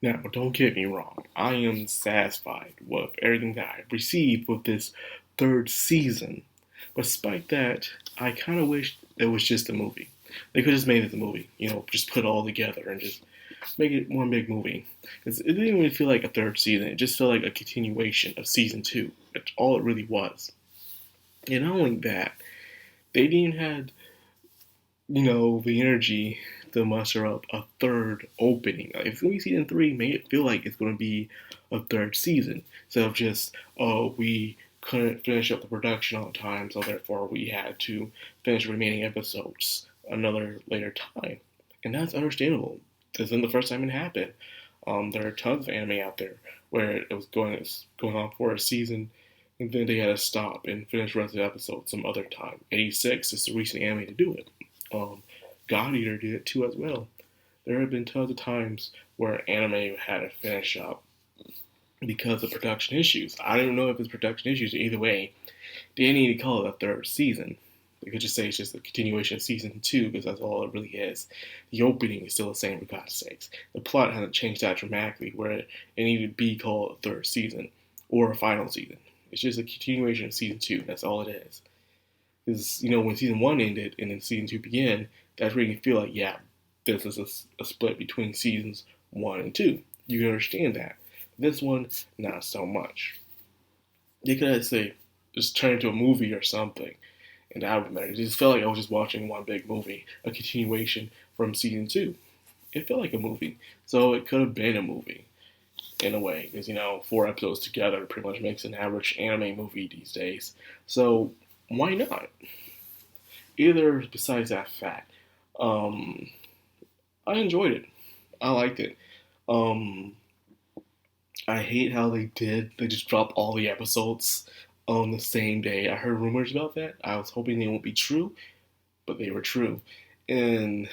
Now, don't get me wrong. I am satisfied with everything that I received with this third season. But despite that, I kind of wish it was just a movie. They could have just made it a movie, just put it all together and just make it one big movie. 'Cause it didn't really feel like a third season. It just felt like a continuation of season two. That's all it really was. And not only that, they didn't have the energy to muster up a third opening. Like, if it's going to be season three, make it feel like it's going to be a third season. Instead of just, oh, we couldn't finish up the production on time, so therefore we had to finish the remaining episodes another later time. And that's understandable. This isn't the first time it happened. There are tons of anime out there where it was going on for a season, and then they had to stop and finish the rest of the episode some other time. 86 is the recent anime to do it. God Eater did it too as well. There have been tons of times where anime had to finish up because of production issues. I don't know if it's production issues. Either way, they need to call it a third season. They could just say it's just a continuation of season two because that's all it really is. The opening is still the same, for God's sakes. The plot hasn't changed that dramatically where it needed to be called a third season or a final season. It's just a continuation of season two. That's all it is. Because, when season one ended and then season two began, that's where you feel like, yeah, this is a split between seasons one and two. You can understand that. This one, not so much. They could have, say, just turn it into a movie or something, and that would matter. It just felt like I was just watching one big movie, a continuation from season two. It felt like a movie, so it could have been a movie in a way, because, 4 episodes together pretty much makes an average anime movie these days. So why not? Either besides that fact, I enjoyed it. I liked it. Um, I hate how they did. They just dropped all the episodes on the same day. I heard rumors about that. I was hoping they won't be true, but they were true. And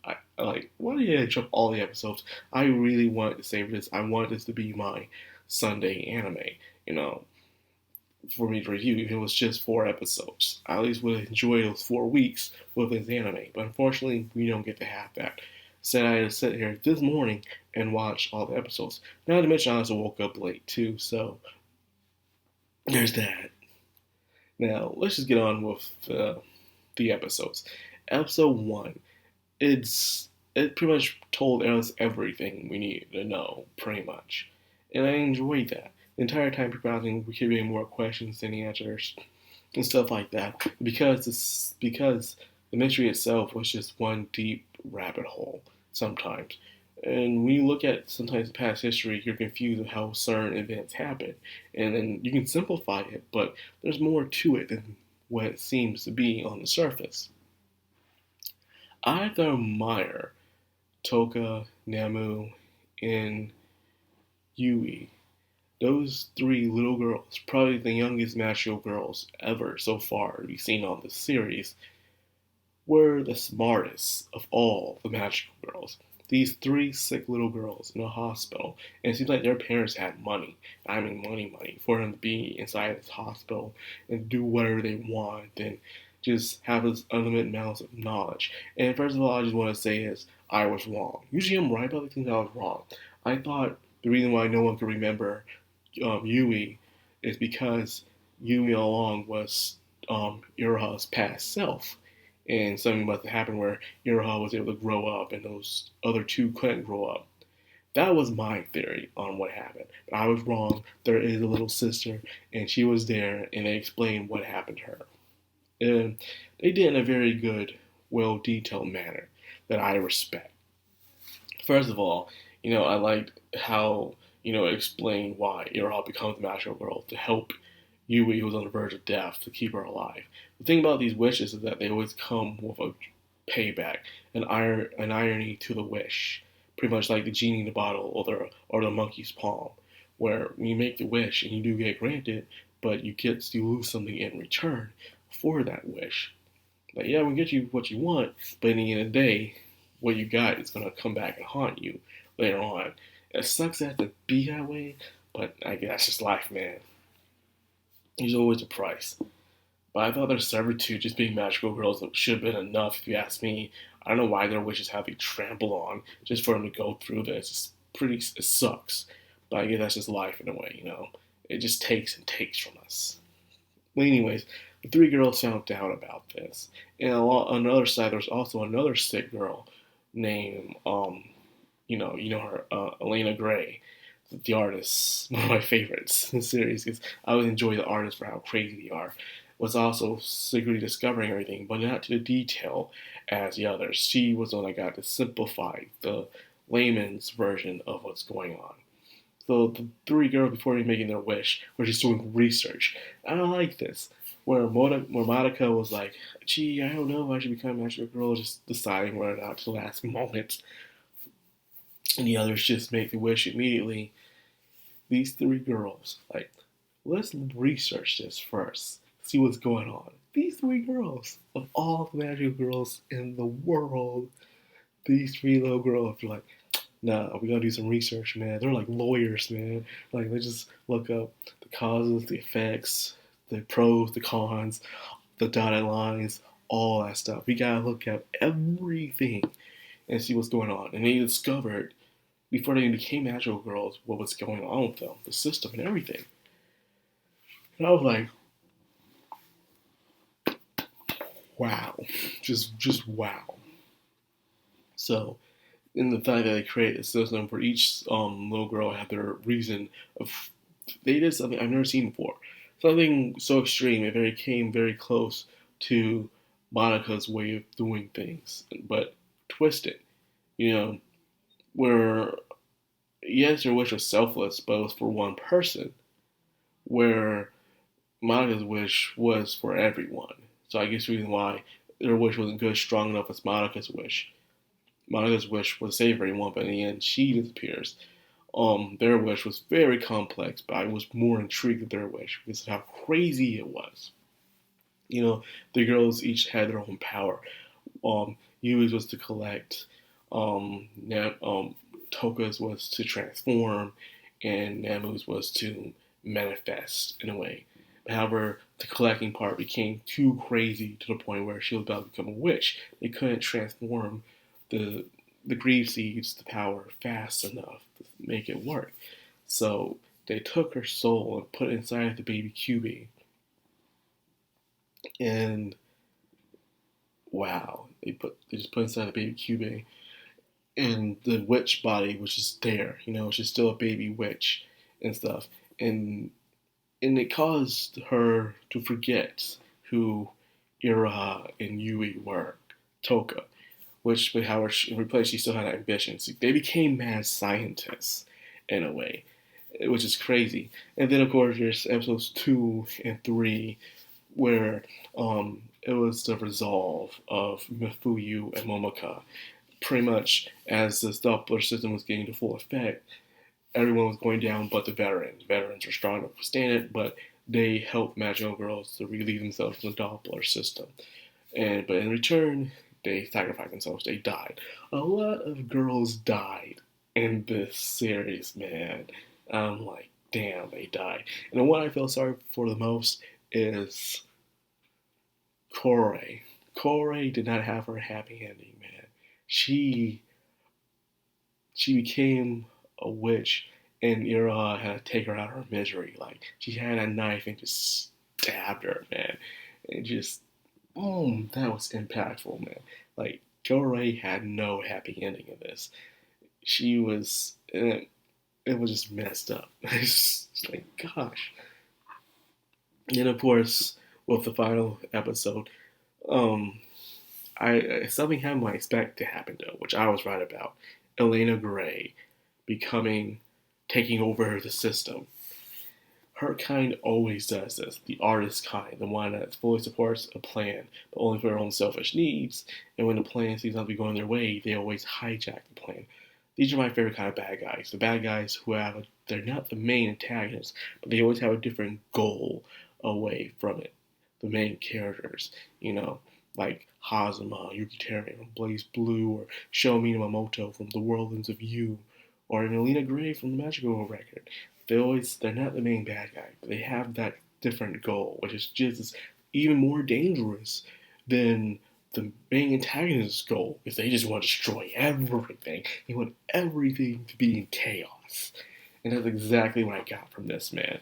I like, why did they drop all the episodes? I really wanted to save this. I wanted this to be my Sunday anime, you know, for me to review, even if it was just 4 episodes. I at least would enjoy those 4 weeks with this anime. But unfortunately, we don't get to have that. So I had to sit here this morning and watch all the episodes. Not to mention, I also woke up late too, so there's that. Now, let's just get on with the episodes. Episode 1, it pretty much told us everything we needed to know, pretty much. And I enjoyed that. The entire time people asking, we kept getting more questions than answers and stuff like that. Because the mystery itself was just one deep rabbit hole sometimes. And when you look at sometimes past history, you're confused of how certain events happen. And then you can simplify it, but there's more to it than what it seems to be on the surface. I admire Toka, Namu, and Yui. Those three little girls, probably the youngest magical girls ever so far to be seen on this series, were the smartest of all the magical girls. These three sick little girls in a hospital, and it seems like their parents had money. I mean, money, for them to be inside this hospital and do whatever they want and just have this unlimited amounts of knowledge. And first of all, I just want to say is I was wrong. Usually I'm right about the things I was wrong. I thought the reason why no one could remember Yui is because Yui all along was Iroha's past self. And something must have happened where Iroha was able to grow up and those other two couldn't grow up. That was my theory on what happened. But I was wrong. There is a little sister, and she was there, and they explained what happened to her. And they did in a very good, well detailed manner that I respect. First of all, I liked how, it explained why Iroha becomes the magical girl to help Yui, who was on the verge of death, to keep her alive. The thing about these wishes is that they always come with a payback, an irony to the wish. Pretty much like the genie in the bottle or the monkey's palm, where when you make the wish and you do get granted, but you lose something in return for that wish. Like, yeah, we get you what you want, but in the end of the day, what you got is going to come back and haunt you later on. It sucks that to be that way, but I guess that's just life, man. There's always a price. But I thought their servitude, just being magical girls, should have been enough, if you ask me. I don't know why their wishes have to be trampled on just for them to go through this. it sucks. But I guess that's just life in a way, you know. It just takes and takes from us. Well, anyways, the three girls found out about this, and on the other side, there's also another sick girl named you know her, Elena Gray, the artist, one of my favorites in the series because I always enjoy the artists for how crazy they are. Was also secretly discovering everything, but not to the detail as the others. She was the one that got to simplify the layman's version of what's going on. So the three girls, before even making their wish, were just doing research. I don't like this. Where Madoka was like, gee, I don't know if I should become a magical girl, just deciding whether or not to the last moment. And the others just make the wish immediately. These three girls, like, let's research this first, see what's going on. These three girls, of all the magical girls in the world, these three little girls are like, nah, we gotta do some research, man. They're like lawyers, man. Like, they just look up the causes, the effects, the pros, the cons, the dotted lines, all that stuff. We gotta look at everything and see what's going on. And they discovered, before they became magical girls, what was going on with them, the system and everything. And I was like, wow, just wow. So, in the fact that they created a system for each little girl had their reason of they did something I've never seen before, something so extreme. It came very close to Monica's way of doing things, but twisted. You know, where yes, her wish was selfless, but it was for one person. Where Monica's wish was for everyone. So I guess the reason why their wish wasn't good, strong enough as Monica's wish. Monica's wish was to save everyone, but in the end, she disappears. Their wish was very complex, but I was more intrigued with their wish because of how crazy it was. You know, the girls each had their own power. Yui's was to collect. Toka's was to transform, and Namu's was to manifest in a way. However, the collecting part became too crazy to the point where she was about to become a witch. They couldn't transform the grief seeds to power fast enough to make it work. So they took her soul and put it inside the baby QB. And wow, they just put it inside the baby QB. And the witch body was just there, you know, she's still a baby witch and stuff. And it caused her to forget who Ira and Yui were, Toka, which, however, in replace, she still had ambitions. They became mad scientists in a way, which is crazy. And then, of course, there's episodes 2 and 3 where it was the resolve of Mifuyu and Momoka. Pretty much, as the Doppler system was getting to full effect, everyone was going down but the veterans. Veterans are strong enough to stand it, but they helped magical girls to relieve themselves from the Doppler system. But in return, they sacrificed themselves. They died. A lot of girls died in this series, man. I'm like, damn, they died. And the one I feel sorry for the most is Korei. Korei did not have her happy ending, man. She became a witch, and Ira had to take her out of her misery. Like, she had a knife and just stabbed her, man. And just, that was impactful, man. Like, Korei had no happy ending in this. She was, it was just messed up. It's like, gosh. And of course, with the final episode, something happened I expect to happen though, which I was right about. Elena Gray taking over the system. Her kind always does this. The artist kind, the one that fully supports a plan, but only for their own selfish needs. And when the plan seems not to be going their way, they always hijack the plan. These are my favorite kind of bad guys. The bad guys who they're not the main antagonists, but they always have a different goal away from it. The main characters, like Hazama, Yukiteru from Blaze Blue, or Shomi Yamamoto from The Whirlwinds of You, or Elena Gray from the Magical Record. They're not the main bad guy, but they have that different goal, which is just even more dangerous than the main antagonist's goal is they just want to destroy everything. They want everything to be in chaos. And that's exactly what I got from this, man.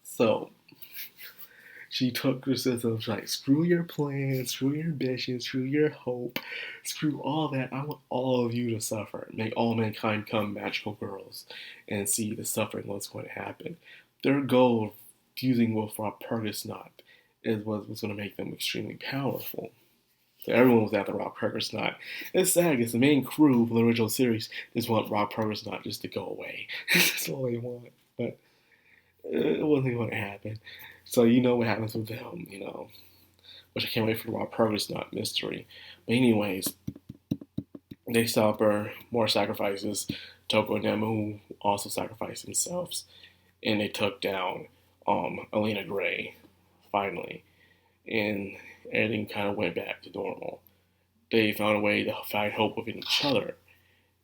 So, she took the systems like, screw your plans, screw your ambition, screw your hope, screw all that. I want all of you to suffer. Make all mankind become magical girls and see the suffering, what's going to happen. Their goal of fusing with Webcomic is what was going to make them extremely powerful. So everyone was after Webcomic. It's sad because the main crew from the original series just want Webcomic just to go away. That's all they want. But it wasn't going to happen. So you know what happens with them, which I can't wait for the Webcomic mystery. But anyways, they suffer more sacrifices. Toko and Nemu also sacrificed themselves, and they took down Elena Gray finally, and everything kind of went back to normal. They found a way to find hope within each other,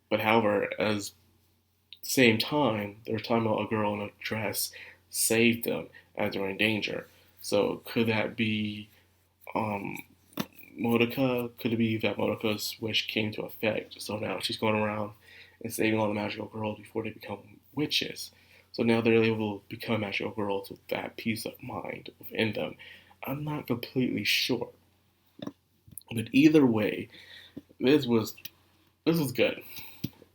but however, as the same time, they were talking about a girl in a dress saved them as they were in danger. So could that be Madoka? Could it be that Madoka's wish came to effect? So now she's going around and saving all the magical girls before they become witches. So now they're able to become magical girls with that peace of mind within them. I'm not completely sure, but either way, this was good.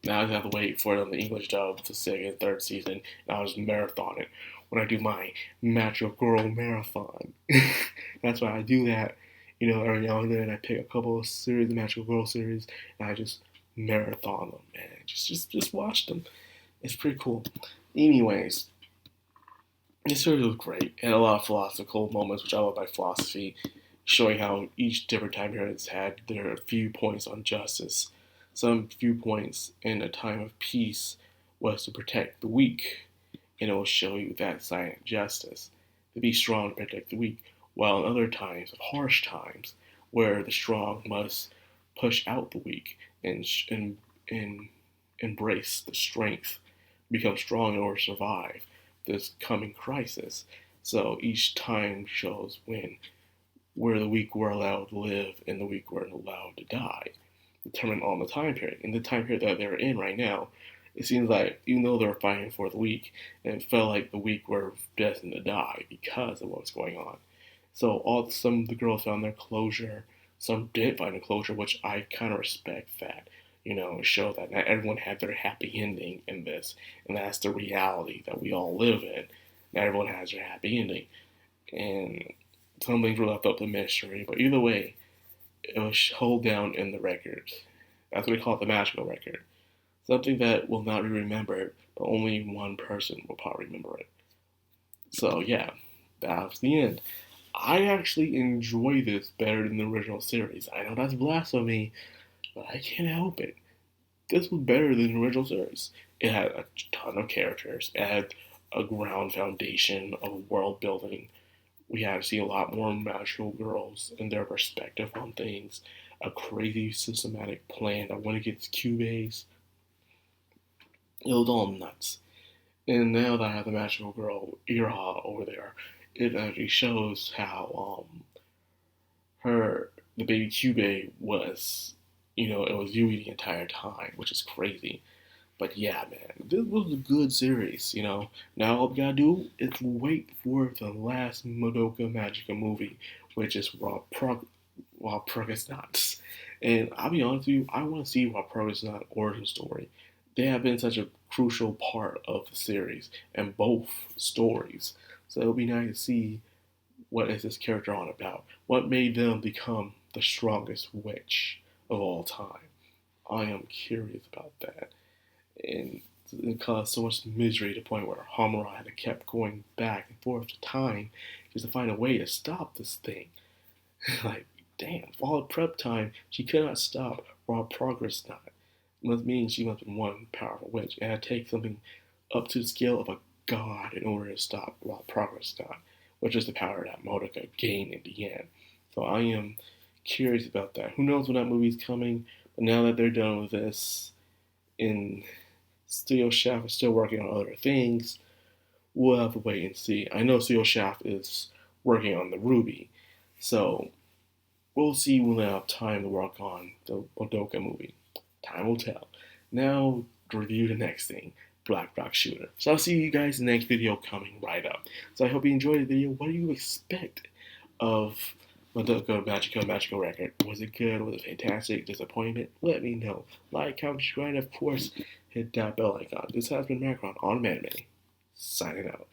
Now I just have to wait for the English dub to second, third season, and I'll just marathon it when I do my magical girl marathon. That's why I do that, every now and then. I pick a couple of series, the magical girl series, and I just marathon them, man. Just watch them. It's pretty cool. Anyways, this series was great. It had a lot of philosophical moments, which I love by philosophy, showing how each different time periods had their viewpoints on justice. Some viewpoints in a time of peace was to protect the weak, and it will show you that side of justice, to be strong to protect the weak, while in other times, of harsh times, where the strong must push out the weak and embrace the strength, become strong in order to survive this coming crisis. So each time shows where the weak were allowed to live and the weak were allowed to die, determined on the time period. In the time period that they're in right now, it seems like even though they're fighting for the weak, it felt like the weak were destined to die because of what was going on. So some of the girls found their closure, some didn't find a closure, which I kind of respect that. Show that not everyone had their happy ending in this, and that's the reality that we all live in. Not everyone has their happy ending, and some things were left up to mystery. But either way, it was held down in the records. That's what we call it, the magical record. Something that will not be remembered, but only one person will probably remember it. So yeah, that was the end. I actually enjoy this better than the original series. I know that's blasphemy, but I can't help it. This was better than the original series. It had a ton of characters. It had a ground foundation of world building. We had to see a lot more magical girls and their perspective on things. A crazy systematic plan that went against Kyubeis. It was all nuts. And now that I have the magical girl era over there, it actually shows how the baby Kyubei was, it was Yui the entire time, which is crazy. But yeah, man, this was a good series, Now all we gotta do is wait for the last Madoka Magica movie, which is Webcomic. And I'll be honest with you, I want to see Webcomic origin story. They have been such a crucial part of the series and both stories. So it'll be nice to see what is this character on about. What made them become the strongest witch of all time? I am curious about that. And it caused so much misery to the point where Hamura had to kept going back and forth to time just to find a way to stop this thing. Like, damn, all prep time, she could not stop raw progress not. Must mean she must have been one powerful witch. It had to take something up to the scale of a god in order to stop raw progress not, which is the power that Madoka gained in the end. So I am curious about that. Who knows when that movie's coming, but now that they're done with this, and Studio Shaft is still working on other things, we'll have to wait and see. I know Studio Shaft is working on the Ruby, so we'll see when we have time to work on the Madoka movie. Time will tell. Now, to review the next thing, Black Rock Shooter. So I'll see you guys in the next video coming right up. So I hope you enjoyed the video. What do you expect of Madoka Magical Record? Was it good? Was it fantastic? Disappointment? Let me know. Like, comment, subscribe, and of course, hit that bell icon. This has been Macron on Anime, signing out.